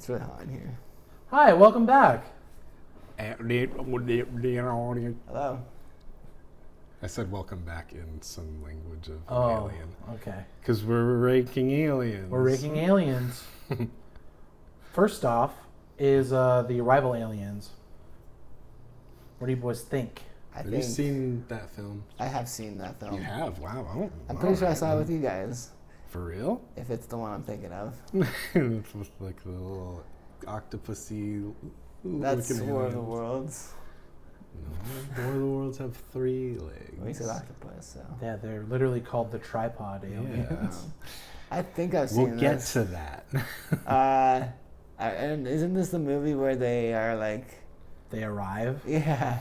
It's really hot in here. Hi, welcome back. Hello. I said welcome back in some language of Oh, alien. okay. Because we're raking aliens. We're raking aliens. First off is the arrival aliens. What do you boys think? Have you seen that film? I have seen that film. You have? Wow. I'm pretty sure I saw it with you guys. For real? If it's the one I'm thinking of. It's with like the little octopusy. That's looking War of the aliens. Worlds. No, War of the Worlds have 3 legs. We said octopus, so. Yeah, they're literally called the tripod aliens. Yeah. I think I've seen We'll get this. to that. And isn't this the movie where they are like... They arrive. Yeah.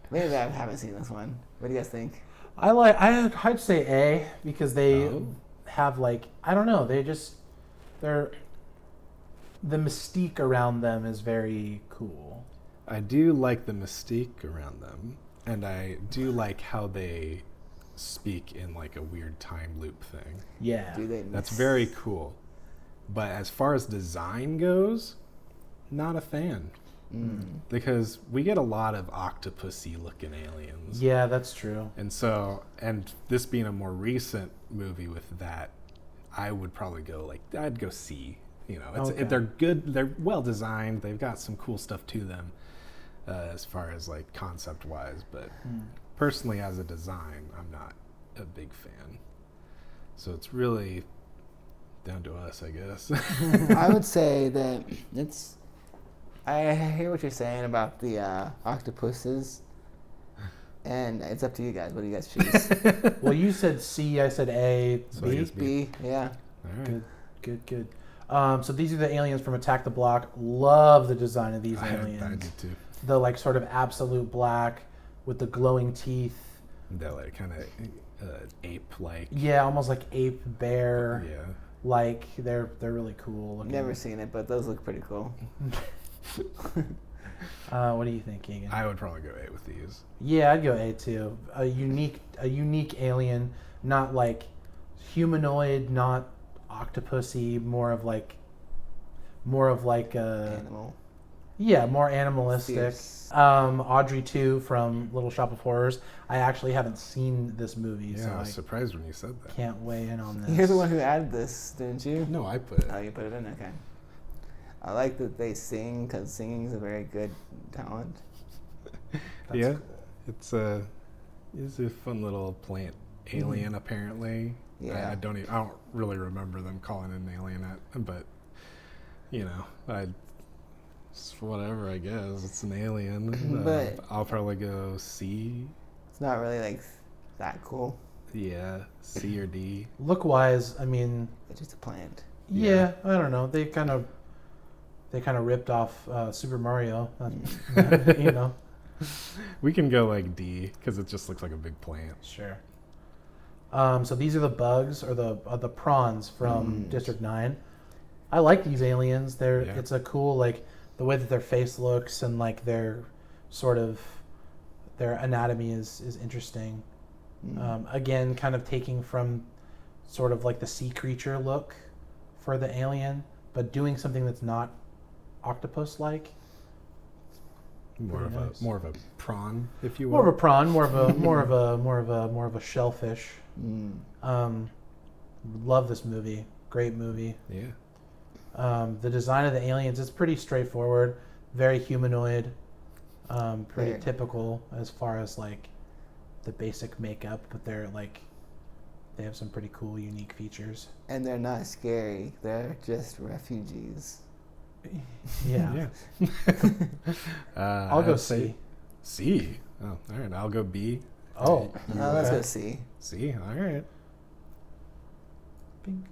Maybe I haven't seen this one. What do you guys think? I'd say A because they Oh. have like, I don't know, the mystique around them is very cool. I do like the mystique around them, and I do like how they speak in like a weird time loop thing. Yeah. Do they That's very cool. But as far as design goes, not a fan. Because we get a lot of octopusy looking aliens. Yeah, that's true. And this being a more recent movie with that, I would probably go I'd go C. You know, Okay. they're good, they're well designed, they've got some cool stuff to them as far as like concept wise, but personally as a design, I'm not a big fan. So it's really down to us, I guess. I would say that it's... I hear what you're saying about the octopuses, and it's up to you guys. What do you guys choose? Well, you said C, I said A, So I B. guess B, yeah. All right. Good. So these are the aliens from Attack the Block. Love the design of these I aliens. did too. The like sort of absolute black with the glowing teeth. That like kind of ape-like. Yeah, almost like ape bear. Yeah. Like they're really cool looking. Never seen it, but those look pretty cool. What do you think, Keegan? I would probably go A with these. Yeah, I'd go A too. A unique alien, not like humanoid, not octopusy, more of like Animal. yeah, more animalistic. Fierce. Audrey 2 from Little Shop of Horrors. I actually haven't seen this movie, Yeah, so I I was surprised when you said that. can't weigh in on this. You're the one who added this, didn't you? No, I put it. Oh, you put it in? Okay. I like that they sing, because singing is a very good talent. That's Yeah, cool. it's a fun little plant alien apparently. Yeah. I don't really remember them calling it an alien, but you know, it's whatever, I guess. It's an alien. But- I'll probably go C. It's not really, like, that cool. Yeah, C or D. Look wise, I mean, It's just a plant. yeah, I don't know. They kind of ripped off Super Mario. You know. We can go like D because it just looks like a big plant. Sure. So these are the bugs or the prawns from District 9. I like these aliens. It's a cool, like, the way that their face looks and like their sort of their anatomy is interesting. Again, kind of taking from sort of like the sea creature look for the alien, but doing something that's not octopus like. More of a prawn, if you will. More of a prawn, more of a shellfish. Love this movie. Great movie. Yeah. The design of the aliens is pretty straightforward, very humanoid, pretty Very. typical as far as like the basic makeup, but they have some pretty cool, unique features. And they're not scary. They're just refugees. Yeah. Yeah. I'll go I'd say C. C. Oh, all right. I'll go B. Oh, Let's okay. go C. C. All right. Bing.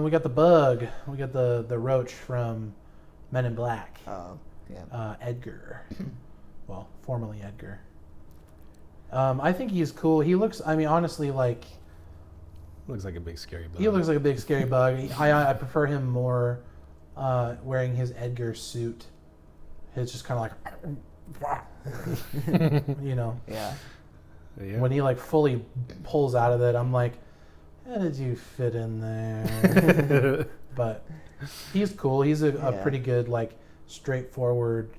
We got the bug. We got the roach from Men in Black. Oh, yeah. Edgar. Well, formerly Edgar. I think he's cool. He looks, I mean, honestly, like, Looks like a big scary bug. he looks like a big scary bug. I prefer him more wearing his Edgar suit. It's just kind of like, you know. Yeah. Yeah. When he like fully pulls out of it, I'm like, how did you fit in there? But He's cool. He's a Yeah. pretty good, like, straightforward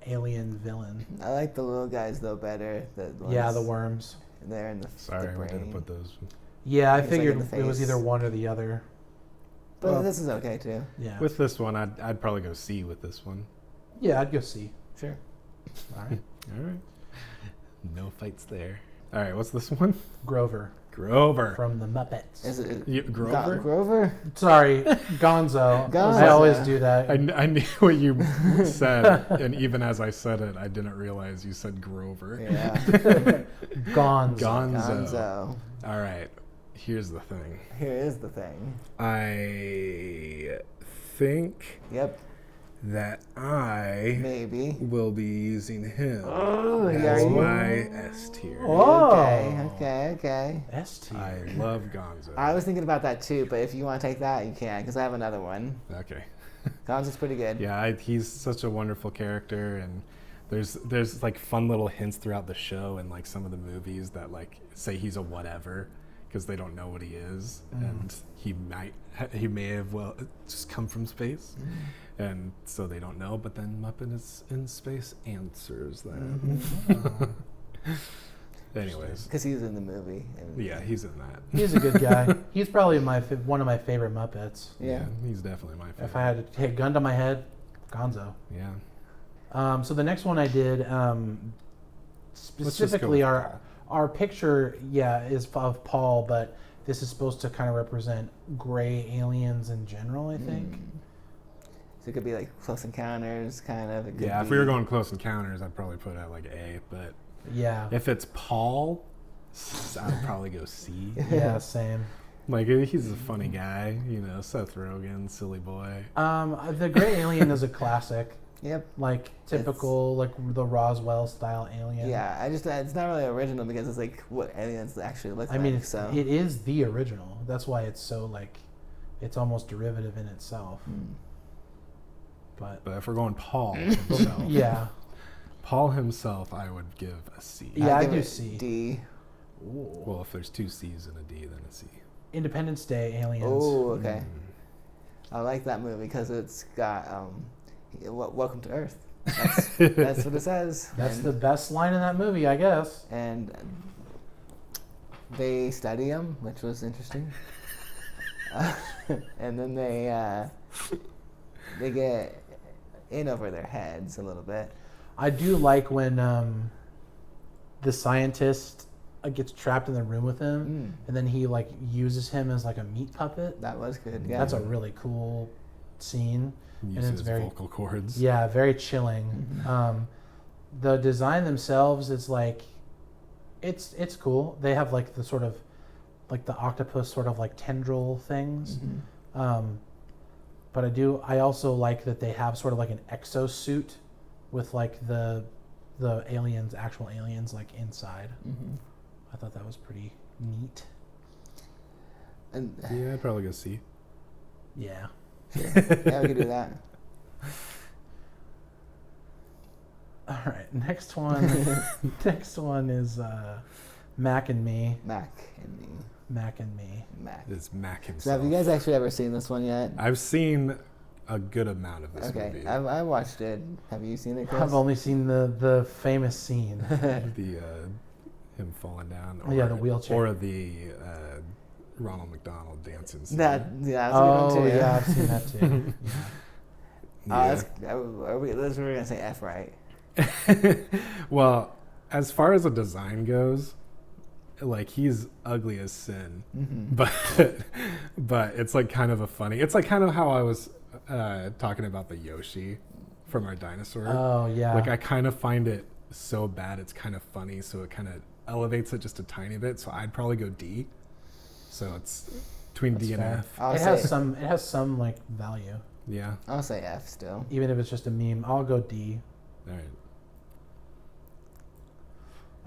alien villain. I like the little guys though better. Yeah, the worms. They're in the Sorry, the we brain. didn't put those. Yeah, I He's, like, figured in the it was face. either one or the other. But Well, this is okay too. Yeah. With this one, I'd probably go C with this one. Yeah, I'd go C. Sure. All right. All right. No fights there. All right, what's this one? Grover Grover. from the Muppets. Is it Grover? Grover? Sorry, Gonzo. Gonzo. I always do that. I knew what you said, and even as I said it, I didn't realize you said Grover. Yeah. Gonzo. Gonzo. All right, here's the thing. Here is the thing. I think Yep. that I Maybe. will be using him Oh, as yeah. my S tier. Oh. Okay. S tier. I love Gonzo. I was thinking about that too, but if you want to take that, you can, because I have another one. Okay. Gonzo's pretty good. Yeah, he's such a wonderful character, and there's like fun little hints throughout the show and like some of the movies that like say he's a whatever because they don't know what he is, and he may have well just come from space, and so they don't know. But then Muppet is in space answers that. Anyways, Because he's in the movie. And yeah, he's in that. He's a good guy. He's probably one of my favorite Muppets. Yeah. He's definitely my favorite. If I had to take gun to my head, Gonzo. Yeah. So the next one I did, Let's just go specifically with our Paul. our picture, is of Paul, but this is supposed to kind of represent gray aliens in general, I think. So it could be like Close Encounters, kind of. It could Yeah, if be- we were going Close Encounters, I'd probably put it at like A, but Yeah. if it's Paul, I'd probably go C. Yeah, same. Like, he's a funny guy, Seth Rogen, silly boy. The gray alien is a classic, Yep. like typical, like the Roswell style alien. Yeah, it's not really original because it's like what aliens actually look I like. mean, so. it is the original. That's why it's so like, it's almost derivative in itself. But But if we're going Paul himself, yeah, Paul himself, I would give a C. Yeah, I give do it C. D. Well, if there's two C's and a D, then a C. Independence Day aliens. Oh, okay. I like that movie because it's got Welcome to Earth. That's what it says. That's the best line in that movie, I guess. And they study them, which was interesting. And then they get in over their heads a little bit. I do like when the scientist gets trapped in the room with him, and then he like uses him as like a meat puppet. That was good. Yeah. That's a really cool scene, and Uses it's very vocal cords. yeah, very chilling. The design themselves is like, it's cool. They have like the sort of like the octopus sort of like tendril things. But I also like that they have sort of like an exosuit with like the actual aliens like inside. I thought that was pretty neat. And Yeah, I'd probably go C. Yeah. yeah, we could do that. All right, next one. Next one is Mac and Me. Mac and me. Mac and Me. Mac. It's Mac So himself. have you guys actually ever seen this one yet? I've seen a good amount of this Okay, movie. I watched it. Have you seen it, Chris? I've only seen the famous scene. The him falling down. Yeah, the wheelchair. Or the Ronald McDonald dancing scene. That's a good one Oh too. yeah, I've seen that too. Yeah. That's what we're gonna say F, right? Well, as far as the design goes, like he's ugly as sin, but it's like kind of a funny. It's like kind of how I was talking about the Yoshi from our dinosaur. Oh yeah. Like I kind of find it so bad it's kind of funny, so it kind of elevates it just a tiny bit. So I'd probably go D. So it's between D and fair. F. It has some like value, Yeah. I'll say F still. even if it's just a meme. I'll go D. All right.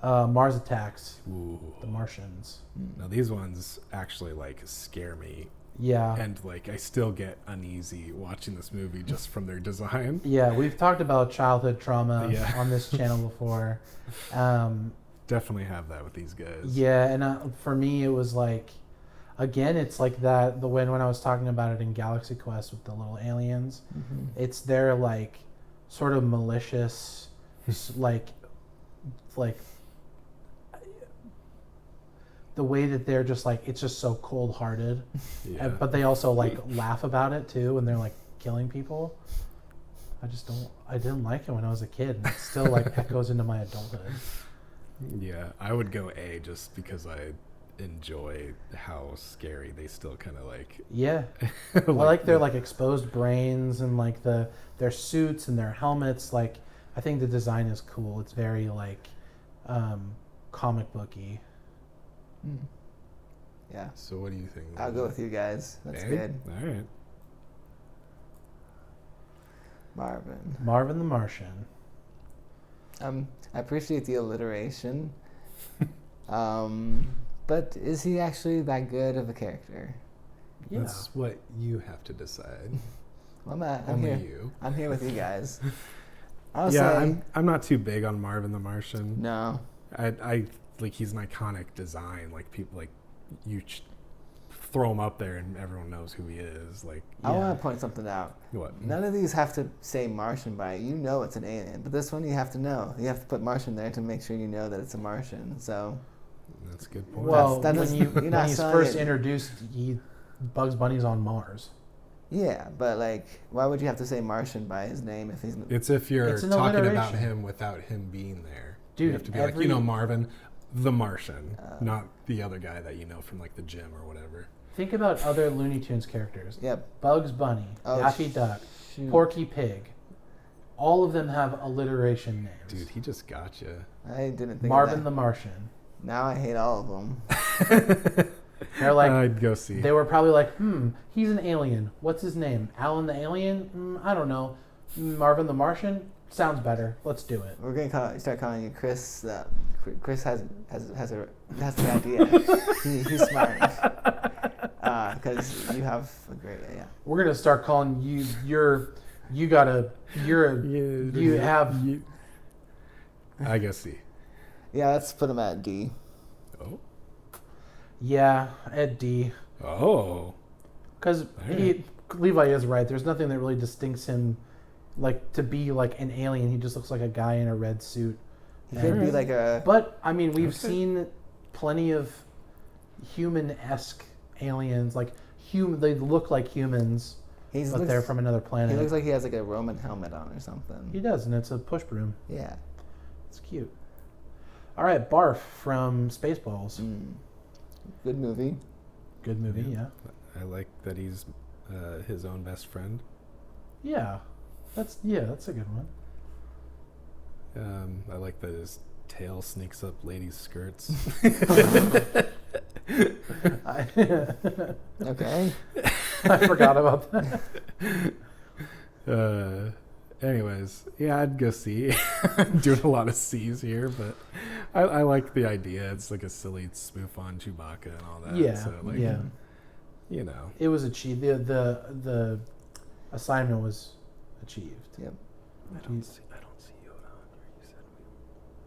Mars Attacks. Ooh. The Martians. Now these ones actually like scare me, Yeah. and like I still get uneasy watching this movie just from their design. Yeah, we've talked about childhood trauma Yeah. on this channel before. Definitely have that with these guys. Yeah, and for me, it was like, again, it's like that. When I was talking about it in Galaxy Quest with the little aliens, it's their like sort of malicious, like the way that they're just like, it's just so cold-hearted. Yeah. But they also like laugh about it too when they're like killing people. I didn't like it when I was a kid, and it still like echoes into my adulthood. Yeah, I would go A just because I enjoy how scary they still kind of like. Yeah. I like their like exposed brains and like their suits and their helmets. Like, I think the design is cool. It's very like comic booky. Yeah. So what do you think? I'll go with you guys. That's A? good. All right. Marvin the Martian. I appreciate the alliteration. But is he actually that good of a character? Yeah. That's what you have to decide. Well, I'm Only here. you. I'm here with you guys. I'm not too big on Marvin the Martian. No. I like, he's an iconic design. Like, people like you throw him up there and everyone knows who he is. Like, I want to point something out. What? None of these have to say Martian by it. You know it's an alien, but this one you have to know. You have to put Martian there to make sure you know that it's a Martian. So That's a good point. Well, That when doesn't- you're not he's selling first it. introduced, Bugs Bunny's on Mars. yeah, but like, why would you have to say Martian by his name if he's? It's if you're It's an talking about alliteration. him without him being there. Dude, you have to be like, Marvin the Martian, not the other guy that you know from like the gym or whatever. Think about other Looney Tunes characters. Yep. Bugs Bunny, Oh, Daffy Duck, shoot. Porky Pig. All of them have alliteration names. Dude, he just got you. I didn't think Marvin of the that. Martian. Now I hate all of them. They're like, I'd go see. they were probably like, he's an alien. What's his name? Alan the Alien? I don't know. Marvin the Martian? Sounds better. Let's do it. We're gonna start calling you Chris. Chris has the idea. He's smart. Because you have a great We're gonna start calling you. I guess C. Yeah, let's put him at D. Oh. Yeah, Ed D. Oh. Because Levi is right. There's nothing that really distincts him, like, to be like an alien. He just looks like a guy in a red suit. He could be like a. But I mean, we've seen plenty of human-esque aliens. Like they look like humans, but they're from another planet. He looks like he has like a Roman helmet on or something. He does, and it's a push broom. Yeah. It's cute. All right, Barf from Spaceballs. Good movie. Good movie, yeah. I like that he's his own best friend. Yeah, that's a good one. I like that his tail sneaks up ladies' skirts. Okay. I forgot about that. Anyways, yeah, I'd go C. I'm doing a lot of C's here, but I like the idea. It's like a silly spoof on Chewbacca and all that. Yeah, So, like, yeah. You know. It was achieved. The assignment was achieved. Yep. I don't see Yoda on here. You said we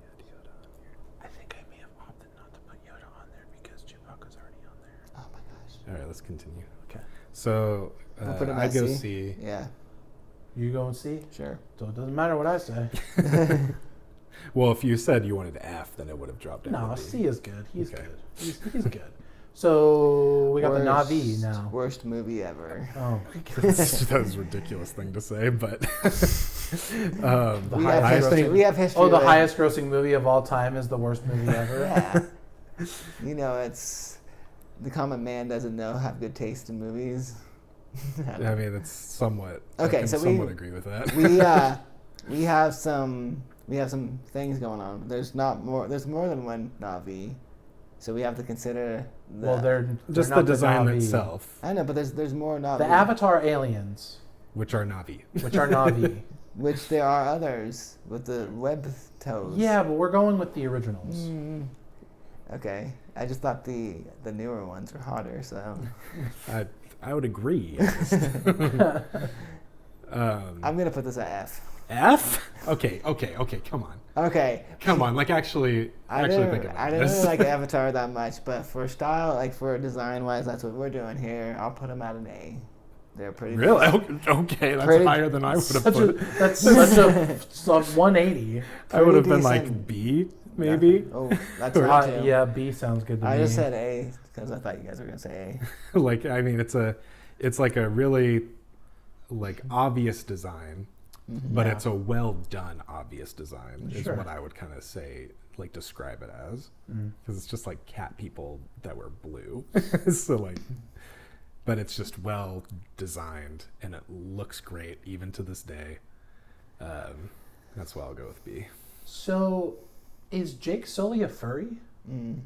had Yoda on here. I think I may have opted not to put Yoda on there because Chewbacca's already on there. Oh my gosh. All right, let's continue. Okay. So We'll put him I at go C. C. Yeah. You go and see? Sure. So it doesn't matter what I say. Well, if you said you wanted F, then it would have dropped down. No, to B. C is good. He's Okay. good. He's good. So we got the Na'vi now. Worst movie ever. Oh my goodness. That was a ridiculous thing to say, but We have I history. think We have history. Oh, the with- highest grossing movie of all time is the worst movie ever. Yeah. You know, it's the common man doesn't have good taste in movies. I mean, it's somewhat. Okay, I can so somewhat agree with that. we have some things going on. There's more than one Na'vi, so we have to consider. Well, they're Just the not design Na'vi. itself, I know, but there's more Na'vi. The Avatar aliens, which are Na'vi. which are Na'vi. Which there are others with the web toes. Yeah, but we're going with the originals. Okay, I just thought the newer ones were hotter. So I would agree. I'm gonna put this at F. F? Okay. Come on. Okay. Come on. Like actually think about I this. didn't really like Avatar that much, but for style, like for design wise, that's what we're doing here. I'll put them at an A. They're pretty. Really? Okay, that's Pretty- higher than I would have Such a, put. that's such a 180. I would have been decent. like B, maybe. Oh, that's right too. Yeah, B sounds good to me. I just said A because I thought you guys were gonna say A. Like, I mean, it's like a really like obvious design, but Yeah. it's a well done obvious design is Sure. what I would kind of say, like describe it as, because it's just like cat people that were blue. So like, but it's just well designed and it looks great even to this day. That's why I'll go with B. So, is Jake Sully a furry? Mm.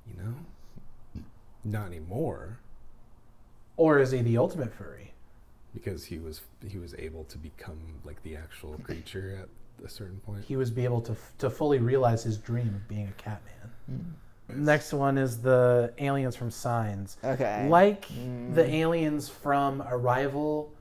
You know, not anymore, Or is he the ultimate furry? because he was able to become like the actual creature at a certain point. He was be able to fully realize his dream of being a cat man. Mm. Next one is the aliens from Signs. Okay. Like the aliens from Arrival,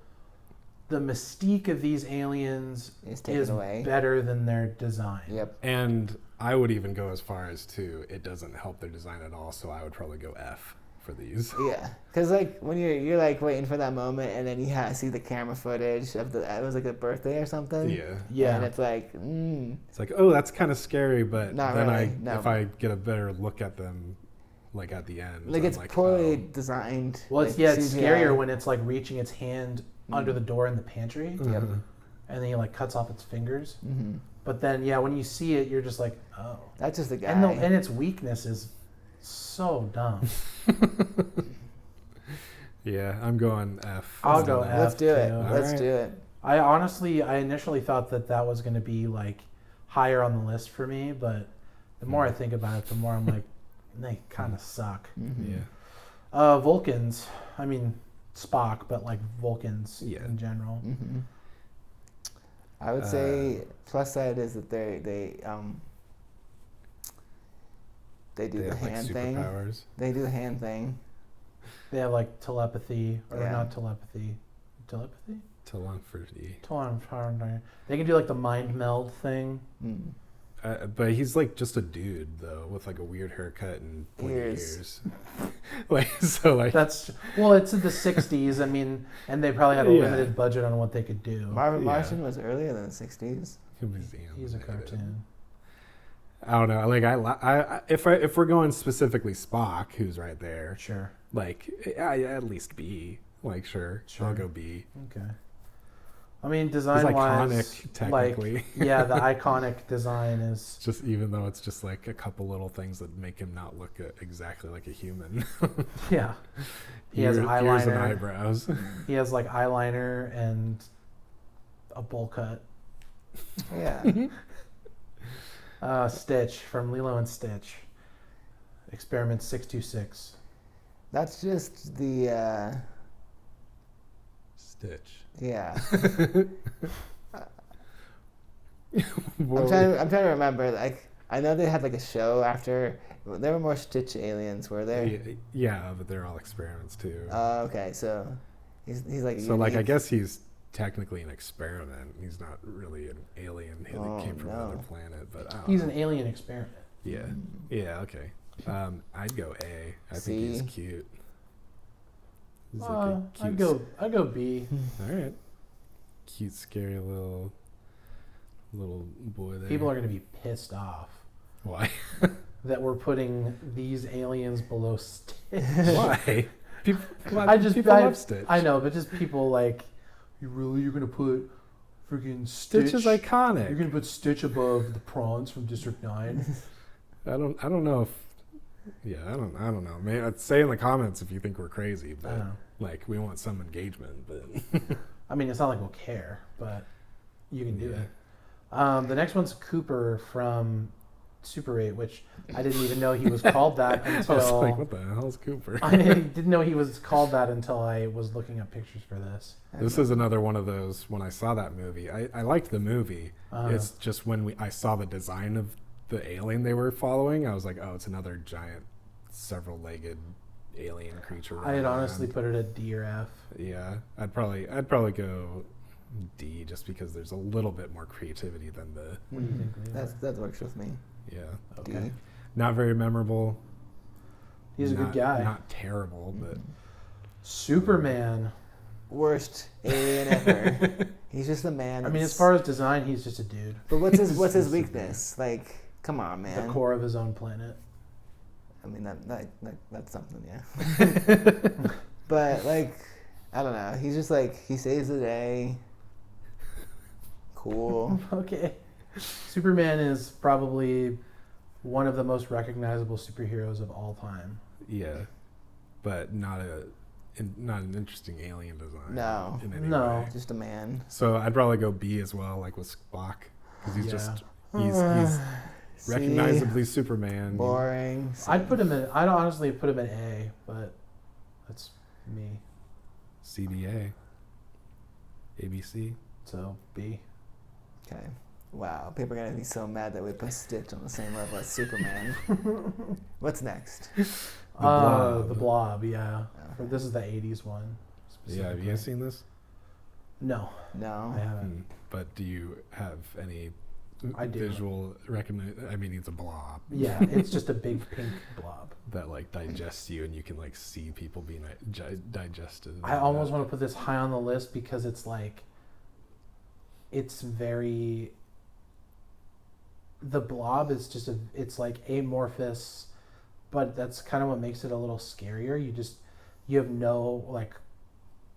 the mystique of these aliens It's taken is away. better than their design. Yep. And I would even go as far as to it doesn't help their design at all, so I would probably go F for these. Yeah, because like when you're like waiting for that moment, and then you see the camera footage of it was like a birthday or something. Yeah. Yeah. And it's like, It's like, oh, that's kind of scary, but Not then really, no. if I get a better look at them, like at the end, like I'm it's poorly oh. designed. Well, like, it's CGI. scarier when it's like reaching its hand under the door in the pantry, Yep. Mhm. and then he like cuts off its fingers. Mm-hmm. But then, yeah, when you see it, you're just like, oh. That's just a guy. And its weakness is so dumb. Yeah, I'm going F. I'll on go that. F. Let's do it. too. Let's Alright. do it. I initially thought that was going to be like higher on the list for me, but the more I think about it, the more I'm like, they kind of suck. Mm-hmm. Yeah. Vulcans, I mean Spock, but like Vulcans Yeah. in general. Mm-hmm. I would say plus side is that they do They the have like hand thing. superpowers. They do the hand thing. They have like telepathy, or Yeah. not telepathy. Telepathy? Telepathy. They can do like the mind meld thing. Mm. But he's like just a dude though, with like a weird haircut and pointy Ears. ears. Like so, like That's it's in the '60s. I mean, and they probably had a Yeah. limited budget on what they could do. Marvin Yeah. Martian was earlier than the 60s. it was the He's a animated. cartoon. I don't know. Like if we're going specifically Spock, who's right there, Sure. like at least B. Like sure. Sure. I'll go B. Okay. I mean, He's design wise, iconic, technically. like yeah, the iconic design is Just even though it's just like a couple little things that make him not look exactly like a human. yeah. He has Ears and eyeliner. eyebrows. He has like eyeliner and a bowl cut. Yeah. Stitch from Lilo and Stitch. Experiment 626. That's just the Stitch. yeah. Well, I'm trying to remember. Like I know they had like a show after. There were more Stitch aliens, were there? yeah, but they're all experiments too. Okay, so he's like So like I unique. guess he's technically an experiment. He's not really an alien that Oh, came from no. another planet, but I don't He's know. an alien experiment. Yeah. Yeah, okay. I'd go A. I think C. he's cute. He's like a I'd cute go B. all right. Cute, scary little boy there. People are going to be pissed off Why? that we're putting these aliens below Stitch. Why? People, I love Stitch. I know, but just people like, you're going to put freaking Stitch. Stitch is iconic. You're going to put Stitch above the prawns from District 9. I don't know if. Yeah, I don't know. Maybe say in the comments if you think we're crazy, I but don't know. like we want some engagement. But I mean, it's not like we'll care, but you can do Yeah. it. The next one's Cooper from Super 8, which I didn't even know he was called that I was until like, what the hell's Cooper? I didn't know he was called that until I was looking up pictures for this. This is another one of those. When I saw that movie, I liked the movie. It's just when I saw the design of the alien they were following, I was like, oh, it's another giant, several-legged alien creature. I had running honestly around. put it at D or F. Yeah, I'd probably go D, just because there's a little bit more creativity than the. What do you think, Levi? That works with me. Yeah. Okay. D. Not very memorable. He's a good guy. Not terrible, but Superman. Worst alien ever. He's just a man. I mean, as far as design, he's just a dude. But what's his weakness? Like, come on, man. The core of his own planet. I mean, that's something, yeah. But like, I don't know. He's just like, he saves the day. Cool. Okay. Superman is probably one of the most recognizable superheroes of all time. yeah, but not an interesting alien design. No. in any No. way. Just a man. So I'd probably go B as well, like with Spock, because he's Yeah. just he's recognizably Superman. Boring. I'd honestly put him at A, but that's me. CBA, ABC. So B. Okay. Wow. People are going to be so mad that we put Stitch on the same level as Superman. What's next? The Blob, yeah. Okay. This is the 80s one. Yeah, have you guys seen this? No, No. I haven't. But do you have any I do. visual recognition? I mean, it's a blob Yeah, it's just a big pink blob. that like digests you, and you can like see people being digested. I almost want to put this high on the list because it's like, it's very. The Blob is just it's like amorphous, but that's kind of what makes it a little scarier. You have no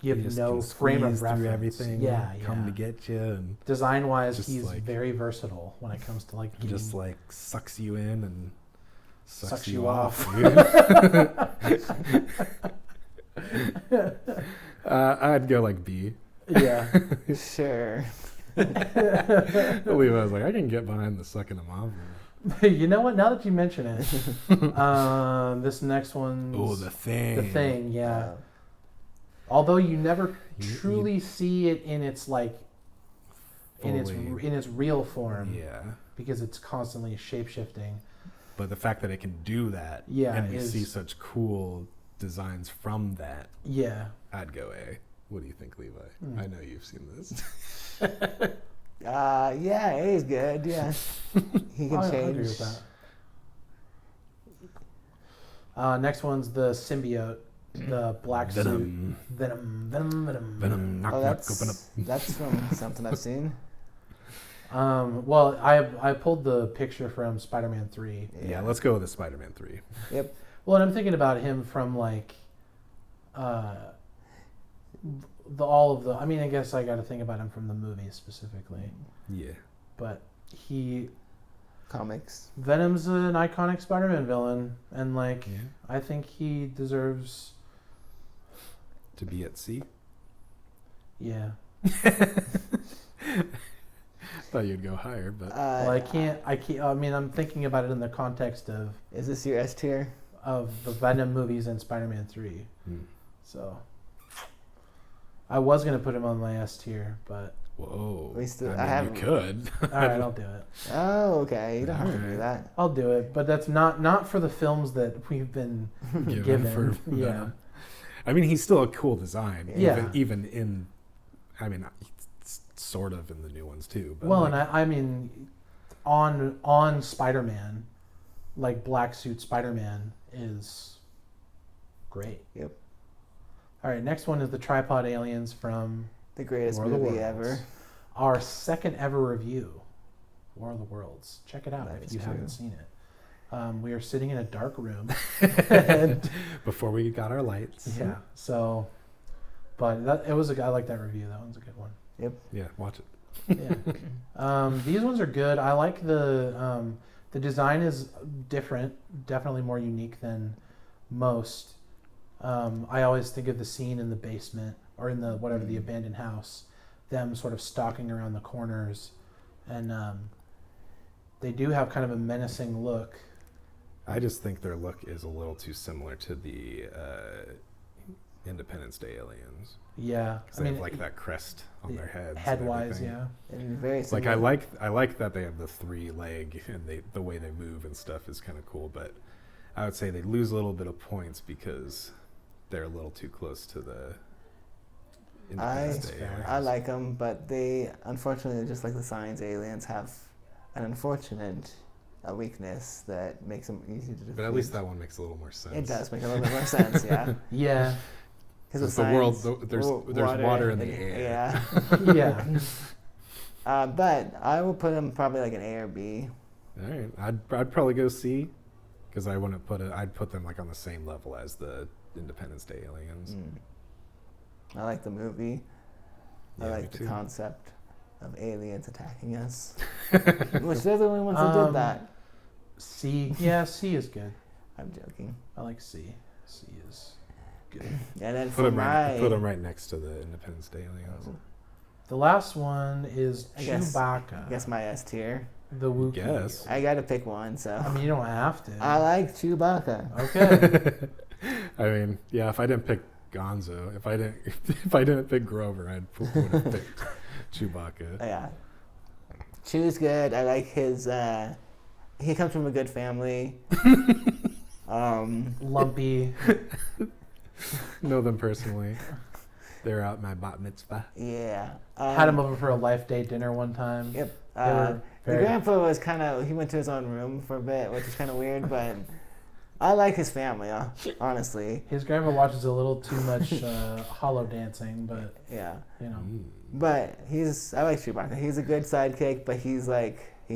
just no can frame of squeeze reference. through everything. Yeah, come to yeah. get you, and Design wise, Just he's like- very versatile when it comes to like getting, just like sucks you in and Sucks you off. I'd go like B. yeah. Sure. I believe I was like, I can get behind the sucking them off. You know what? Now that you mention it, this next one's Oh, the thing. The Thing, yeah. Uh, Although you never You- truly see it in its like in Fully. its real form, Yeah. because it's constantly shape shifting. But the fact that it can do that, Yeah, and we is- see such cool designs from that, Yeah. I'd go A. What do you think, Levi? Mm. I know you've seen this. yeah, A is good. Yeah. He can I change. agree with that. Next one's the symbiote, the black suit. Venom. Venom. Knock, Oh, knock, open up. that's from something I've seen. Well, I pulled the picture from Spider-Man 3. Yeah, let's go with the Spider-Man 3. Yep. Well, and I'm thinking about him from like, I mean, I guess I got to think about him from the movie specifically, Yeah. but Comics. Venom's an iconic Spider-Man villain, and like, Yeah. I think he deserves, To be at C? yeah. Thought you'd go higher, but Well, I can't. I mean, I'm thinking about it in the context Is this your S tier? of the Venom movies and Spider-Man 3. Hmm. So, I was gonna put him on my S tier, but whoa. We still- I I mean, haven't- you could. all right, I'll do it. Oh, okay. You don't have to do Alright. that. I'll do it, but that's not for the films that we've been given. for Yeah. Venom. I mean, he's still a cool design. Yeah. Even in, I mean, sort of in the new ones too. But Well, like, and I mean, on Spider-Man, like Black Suit Spider-Man is great. Yep. All right, next one is the Tripod Aliens from The greatest War of the movie Worlds. ever. Our second ever review, War of the Worlds. Check it out That if is you true. haven't seen it. We are sitting in a dark room. And, before we got our lights. yeah, so, but I like that review. That one's a good one. Yeah, watch it. Yeah. These ones are good. I like the design is different, definitely more unique than most. I always think of the scene in the basement or in the the abandoned house, them sort of stalking around the corners, and they do have kind of a menacing look. I just think their look is a little too similar to the Independence Day aliens. Yeah, 'Cause they have like that crest on their heads. and head-wise, everything. yeah. And very Like similar. I like that they have the 3 leg and the way they move and stuff is kind of cool, but I would say they lose a little bit of points because they're a little too close to the Independence Day. I like them, but they, unfortunately, just like the Science aliens, have an unfortunate weakness that makes them easy to defeat. But at least that one makes a little more sense. It does make a little bit more sense, yeah. Yeah. Because the world, there's water in the air. Yeah. Yeah. But I will put them probably like an A or B. All right, I'd probably go C, because I wouldn't I'd put them like on the same level as the Independence Day aliens. I like the movie. I Yeah, like me the too. concept of aliens attacking us. Which they're the only ones who did that. C. Yeah, C is good. I'm joking. I like C. C is good. And then Put for them my... right next to the Independence Day aliens. The last one is I guess- Chewbacca. I guess my S tier. The Wookiee. Guess. I gotta pick one, so... I mean, you don't have to. I like Chewbacca. Okay. I mean, yeah, if I didn't pick Gonzo, if I didn't pick Grover, I would have picked Chewbacca. Yeah. Chew's good. I like his... he comes from a good family. Lumpy. Know them personally. They're out my bat mitzvah. Yeah. Had him over for a Life Day dinner one time. Yep. They were The very- grandpa was kind of... He went to his own room for a bit, which is kind of weird, but... I like his family, honestly. His grandpa watches a little too much hollow dancing, but Yeah. you know. But I like Chewbacca. He's a good sidekick, but he's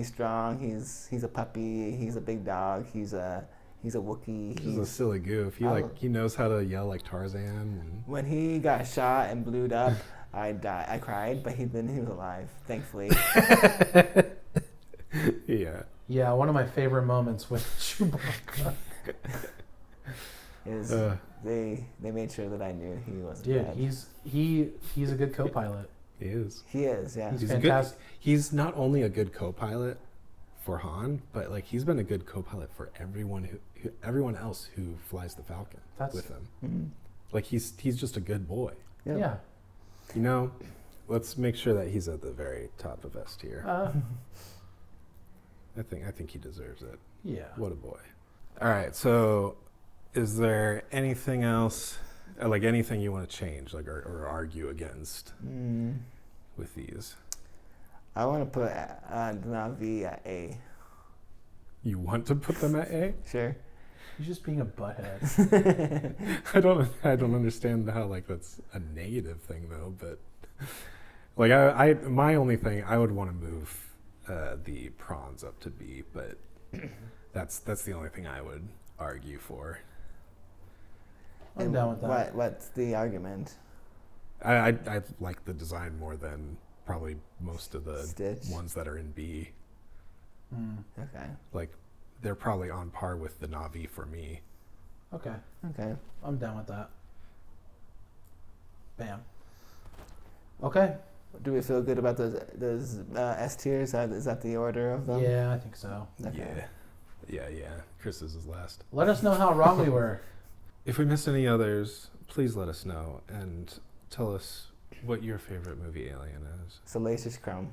strong. He's a puppy. He's a big dog. He's a Wookiee. He's a silly goof. He knows how to yell like Tarzan. And When he got shot and blued up, I cried, but he was alive, thankfully. yeah. Yeah, one of my favorite moments with Chewbacca. Is they made sure that I knew he wasn't Dude, dead. he's a good co-pilot. He is. He is, yeah. He's He's fantastic. He's not only a good co-pilot for Han, but like he's been a good co-pilot for everyone everyone else who flies the Falcon with him. Mhm. Like he's just a good boy. Yep. Yeah. You know, let's make sure that he's at the very top of S tier. I think he deserves it. Yeah. What a boy. All right, so is there anything else, like anything you want to change, like or argue against with these? I want to put Navi at A. You want to put them at A? Sure. He's just being a butthead. I don't understand how like that's a negative thing though, but like I my only thing I would want to move the prawns up to B, but that's the only thing I would argue for. I'm And down with that. What's the argument? I like the design more than probably most of the Stitch. ones that are in B. Okay. Like they're probably on par with the Na'vi for me. Okay. Okay. I'm down with that. Bam. Okay. Do we feel good about those S tiers? Is that the order of them? Yeah, I think so. Okay. Yeah. Chris's is last. Let us know how wrong we were. If we missed any others, please let us know and tell us what your favorite movie alien is. Salacious Crumb.